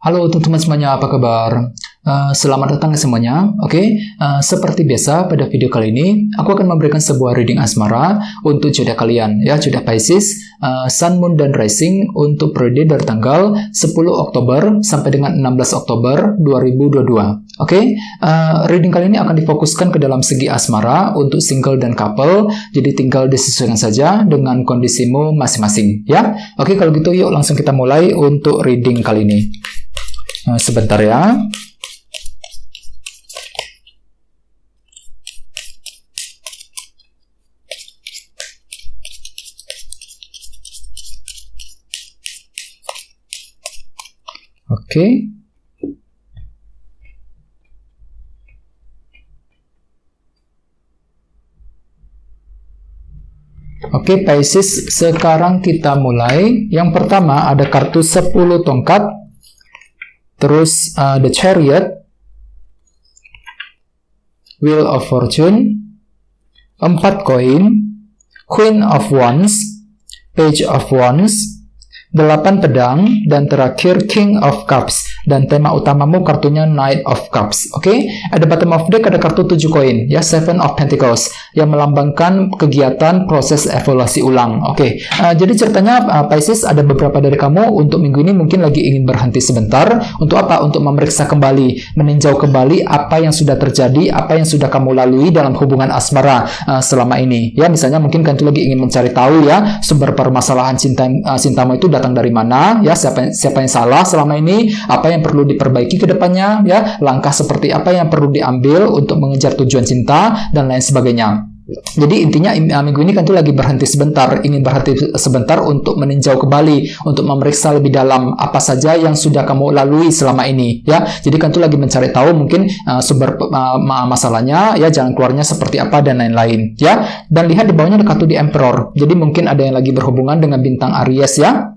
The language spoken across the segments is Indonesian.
Halo teman-teman semuanya, apa kabar? Selamat datang semuanya. Seperti biasa pada video kali ini, aku akan memberikan sebuah reading asmara untuk zodiak kalian, ya, zodiak Pisces, Sun, Moon, dan Rising untuk periode dari tanggal 10 Oktober sampai dengan 16 Oktober 2022. Reading kali ini akan difokuskan ke dalam segi asmara untuk single dan couple, jadi tinggal disesuaikan saja dengan kondisimu masing-masing, ya. Kalau gitu yuk langsung kita mulai untuk reading kali ini. Sebentar ya. Pisces, sekarang kita mulai. Yang pertama ada kartu 10 tongkat, terus The Chariot, Wheel of Fortune, 4 koin, Queen of Wands, Page of Wands, 8 pedang, dan terakhir King of Cups. Dan tema utamamu kartunya Knight of Cups. Ada bottom of deck, ada kartu 7 koin, ya, Seven of Pentacles, yang melambangkan kegiatan proses evaluasi ulang. Jadi ceritanya Pisces, ada beberapa dari kamu untuk minggu ini mungkin lagi ingin berhenti sebentar. Untuk apa? Untuk memeriksa kembali, meninjau kembali apa yang sudah terjadi, apa yang sudah kamu lalui dalam hubungan asmara selama ini. Ya, misalnya mungkin kamu lagi ingin mencari tahu, ya, sumber permasalahan cintamu itu datang dari mana, ya, siapa yang salah selama ini, apa yang perlu diperbaiki ke depannya, ya, langkah seperti apa yang perlu diambil untuk mengejar tujuan cinta, dan lain sebagainya. Jadi intinya minggu ini kan tuh lagi berhenti sebentar, ingin berhenti sebentar untuk meninjau kembali, untuk memeriksa lebih dalam apa saja yang sudah kamu lalui selama ini, ya. Jadi kan tuh lagi mencari tahu mungkin sumber masalahnya, ya, jalan keluarnya seperti apa, dan lain-lain, ya. Dan lihat di bawahnya ada kartu di Emperor. Jadi mungkin ada yang lagi berhubungan dengan bintang Aries, ya.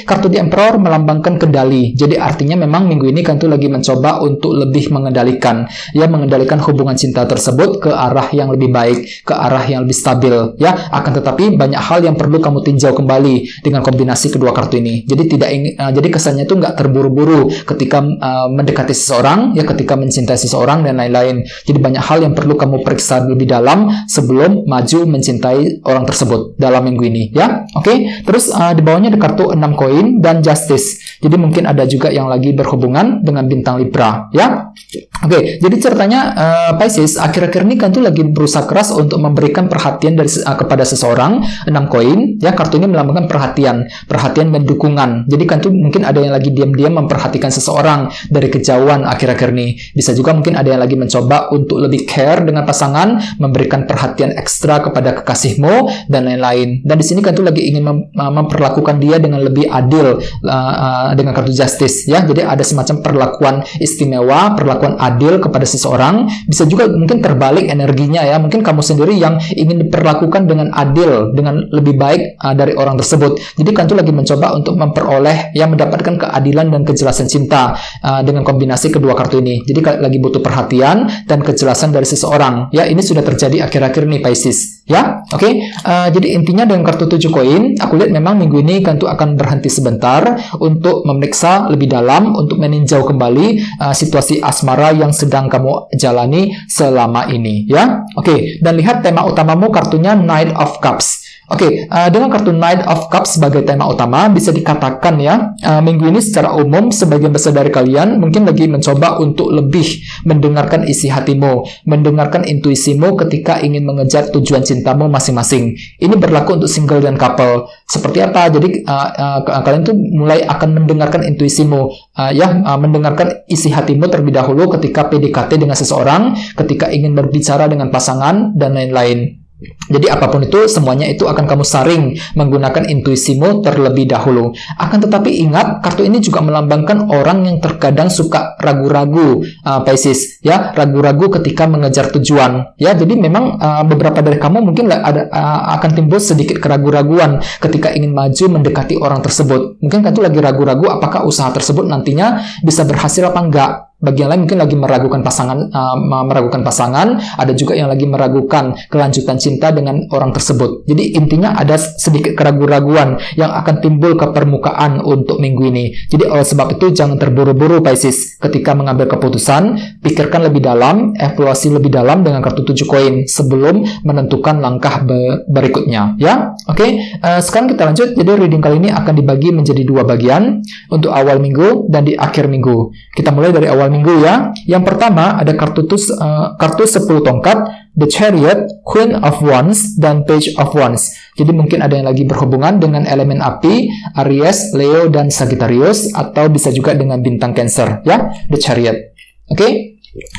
Kartu di Emperor melambangkan kendali. Jadi artinya memang minggu ini kan tuh lagi mencoba untuk lebih mengendalikan, ya, mengendalikan hubungan cinta tersebut ke arah yang lebih baik, ke arah yang lebih stabil, ya. Akan tetapi banyak hal yang perlu kamu tinjau kembali dengan kombinasi kedua kartu ini. Jadi jadi kesannya itu nggak terburu-buru ketika mendekati seseorang, ya, ketika mencintai seseorang, dan lain-lain. Jadi banyak hal yang perlu kamu periksa lebih dalam sebelum maju mencintai orang tersebut dalam minggu ini, ya. Terus di bawahnya ada kartu 6 koin dan Justice. Jadi mungkin ada juga yang lagi berhubungan dengan bintang Libra, ya. Jadi ceritanya Pisces akhir-akhir ini kan tuh lagi berusaha keras untuk memberikan perhatian kepada seseorang. 6 koin, ya, kartu ini melambangkan perhatian dan dukungan. Jadi kan tuh mungkin ada yang lagi diam-diam memperhatikan seseorang dari kejauhan akhir-akhir ini. Bisa juga mungkin ada yang lagi mencoba untuk lebih care dengan pasangan, memberikan perhatian ekstra kepada kekasihmu, dan lain-lain. Dan di sini kan tuh lagi ingin memperlakukan dia dengan lebih adil dengan kartu Justice, ya. Jadi ada semacam perlakuan istimewa, perlakuan adil kepada seseorang. Bisa juga mungkin terbalik energinya, ya. Mungkin kamu sendiri yang ingin diperlakukan dengan adil, dengan lebih baik dari orang tersebut. Jadi kan tuh lagi mencoba untuk memperoleh, ya, mendapatkan keadilan dan kejelasan cinta dengan kombinasi kedua kartu ini. Jadi lagi butuh perhatian dan kejelasan dari seseorang, ya. Ini sudah terjadi akhir-akhir ini Pisces, ya. Jadi intinya dengan kartu 7 koin, aku lihat memang minggu ini kan tuh akan berhenti sebentar untuk memeriksa lebih dalam, untuk meninjau kembali situasi asmara yang sedang kamu jalani selama ini, ya. Dan lihat tema utamamu kartunya Knight of Cups. Dengan kartu Knight of Cups sebagai tema utama, bisa dikatakan, ya, minggu ini secara umum sebagian besar dari kalian mungkin lagi mencoba untuk lebih mendengarkan isi hatimu, mendengarkan intuisimu ketika ingin mengejar tujuan cintamu masing-masing. Ini berlaku untuk single dan couple. Seperti apa? Jadi kalian tuh mulai akan mendengarkan intuisimu, mendengarkan isi hatimu terlebih dahulu ketika PDKT dengan seseorang, ketika ingin berbicara dengan pasangan, dan lain-lain. Jadi apapun itu, semuanya itu akan kamu saring menggunakan intuisimu terlebih dahulu. Akan tetapi ingat, kartu ini juga melambangkan orang yang terkadang suka ragu-ragu, Pisces, ya, ragu-ragu ketika mengejar tujuan, ya. Jadi memang beberapa dari kamu mungkin akan timbul sedikit keraguan-raguan ketika ingin maju mendekati orang tersebut. Mungkin kamu lagi ragu-ragu apakah usaha tersebut nantinya bisa berhasil apa enggak. Bagi yang lain mungkin lagi meragukan pasangan, ada juga yang lagi meragukan kelanjutan cinta dengan orang tersebut. Jadi intinya ada sedikit keraguan-raguan yang akan timbul ke permukaan untuk minggu ini. Jadi oleh sebab itu jangan terburu-buru Pisces ketika mengambil keputusan, pikirkan lebih dalam, evaluasi lebih dalam dengan kartu 7 koin sebelum menentukan langkah berikutnya, ya. Oke, sekarang kita lanjut. Jadi reading kali ini akan dibagi menjadi 2 bagian untuk awal minggu dan di akhir minggu. Kita mulai dari awal minggu ya. Yang pertama ada kartu 10 tongkat, The Chariot, Queen of Wands, dan Page of Wands. Jadi mungkin ada yang lagi berhubungan dengan elemen api, Aries, Leo, dan Sagittarius, atau bisa juga dengan bintang Cancer, ya, The Chariot. Oke?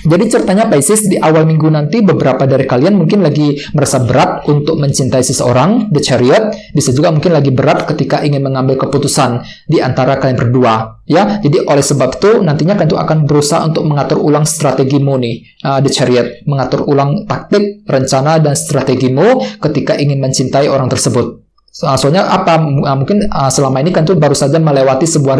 Jadi ceritanya Pisces, di awal minggu nanti beberapa dari kalian mungkin lagi merasa berat untuk mencintai seseorang, The Chariot. Bisa juga mungkin lagi berat ketika ingin mengambil keputusan di antara kalian berdua, ya. Jadi oleh sebab itu nantinya kalian tuh akan berusaha untuk mengatur ulang strategimu nih, The Chariot, mengatur ulang taktik, rencana, dan strategimu ketika ingin mencintai orang tersebut. Soalnya apa, mungkin selama ini kan tuh baru saja melewati sebuah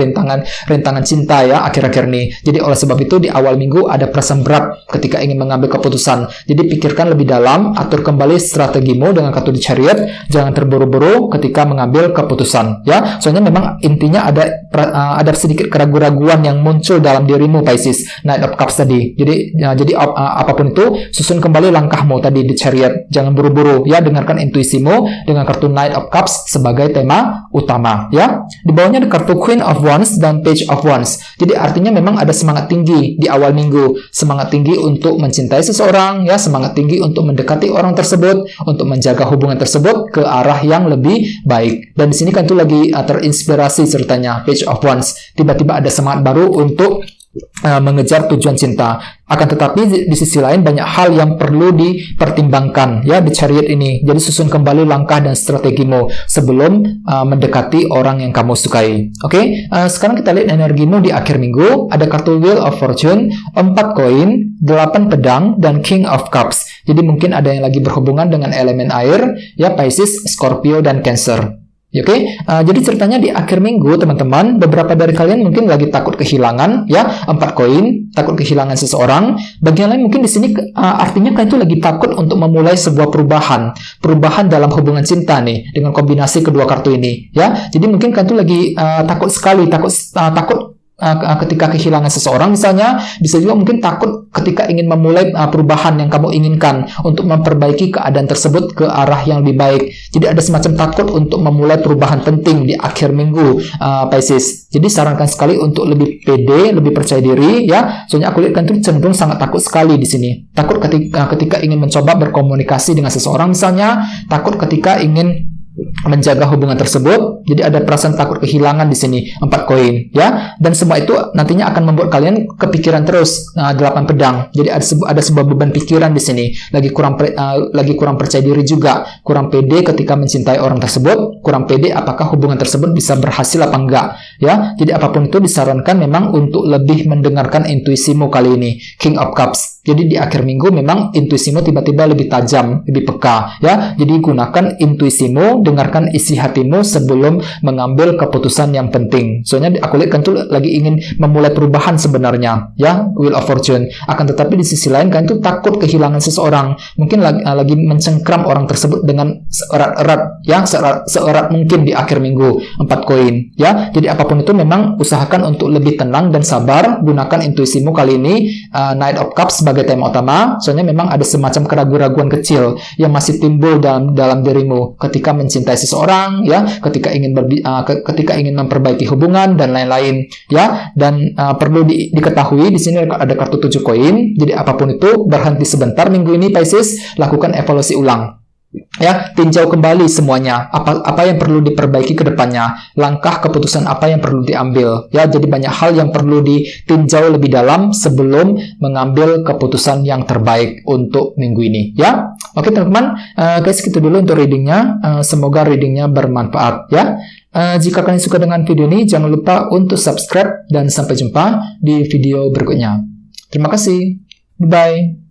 rintangan cinta ya akhir-akhir ini. Jadi oleh sebab itu di awal minggu ada perasaan berat ketika ingin mengambil keputusan. Jadi pikirkan lebih dalam, atur kembali strategimu dengan kartu The Chariot, jangan terburu-buru ketika mengambil keputusan ya. Soalnya memang intinya ada sedikit keraguan-raguan yang muncul dalam dirimu Pisces, Knight of Cups tadi. Jadi apapun itu, susun kembali langkahmu tadi The Chariot. Jangan buru-buru ya, dengarkan intuisimu dengan kartu Knight of Cups sebagai tema utama ya. Di bawahnya ada kartu Queen of Wands dan Page of Wands. Jadi artinya memang ada semangat tinggi di awal minggu, semangat tinggi untuk mencintai seseorang ya, semangat tinggi untuk mendekati orang tersebut, untuk menjaga hubungan tersebut ke arah yang lebih baik. Dan di sini kan itu lagi terinspirasi ceritanya Page of Wands. Tiba-tiba ada semangat baru untuk mengejar tujuan cinta. Akan tetapi di sisi lain banyak hal yang perlu dipertimbangkan ya The Chariot ini. Jadi susun kembali langkah dan strategimu sebelum mendekati orang yang kamu sukai. Oke, sekarang kita lihat energimu di akhir minggu. Ada kartu Wheel of Fortune, 4 koin, 8 pedang, dan King of Cups. Jadi mungkin ada yang lagi berhubungan dengan elemen air ya, Pisces, Scorpio, dan Cancer. Oke, jadi ceritanya di akhir minggu teman-teman, beberapa dari kalian mungkin lagi takut kehilangan ya, 4 koin, takut kehilangan seseorang. Bagi yang lain mungkin di sini artinya kalian itu lagi takut untuk memulai sebuah perubahan dalam hubungan cinta nih dengan kombinasi kedua kartu ini ya. Jadi mungkin kalian itu lagi takut sekali, takut ketika kehilangan seseorang misalnya. Bisa juga mungkin takut ketika ingin memulai perubahan yang kamu inginkan untuk memperbaiki keadaan tersebut ke arah yang lebih baik. Jadi ada semacam takut untuk memulai perubahan penting di akhir minggu Pisces. Jadi sarankan sekali untuk lebih pede, lebih percaya diri ya. Soalnya aku lihat kan itu cenderung sangat takut sekali di sini. Takut ketika ingin mencoba berkomunikasi dengan seseorang misalnya, takut ketika ingin menjaga hubungan tersebut. Jadi ada perasaan takut kehilangan di sini, 4 koin ya. Dan semua itu nantinya akan membuat kalian kepikiran terus. 8 pedang. Jadi ada sebuah beban pikiran di sini. Lagi kurang percaya diri juga, kurang pede ketika mencintai orang tersebut, kurang pede apakah hubungan tersebut bisa berhasil apa enggak ya. Jadi apapun itu disarankan memang untuk lebih mendengarkan intuisimu kali ini, King of Cups. Jadi di akhir minggu memang intuisimu tiba-tiba lebih tajam, lebih peka ya. Jadi gunakan intuisimu, dengarkan isi hatimu sebelum mengambil keputusan yang penting. Soalnya aku lihat kan tuh lagi ingin memulai perubahan sebenarnya ya, Wheel of Fortune. Akan tetapi di sisi lain kan tuh takut kehilangan seseorang. Mungkin lagi mencengkram orang tersebut dengan seerat-erat ya, seerat mungkin di akhir minggu, 4 koin ya. Jadi apapun itu memang usahakan untuk lebih tenang dan sabar. Gunakan intuisimu kali ini, Knight of Cups sebagai tema utama. Soalnya memang ada semacam keraguan-raguan kecil yang masih timbul dalam dirimu ketika mencintai seseorang ya, ketika ingin memperbaiki hubungan dan lain-lain ya. Dan perlu diketahui di sini ada kartu 7 koin. Jadi apapun itu, berhenti sebentar minggu ini Pisces, lakukan evaluasi ulang ya, tinjau kembali semuanya, apa yang perlu diperbaiki ke depannya, langkah keputusan apa yang perlu diambil ya. Jadi banyak hal yang perlu ditinjau lebih dalam sebelum mengambil keputusan yang terbaik untuk minggu ini ya. Oke teman-teman, guys, gitu dulu untuk readingnya. Semoga readingnya bermanfaat ya. Jika kalian suka dengan video ini, jangan lupa untuk subscribe dan sampai jumpa di video berikutnya. Terima kasih, bye.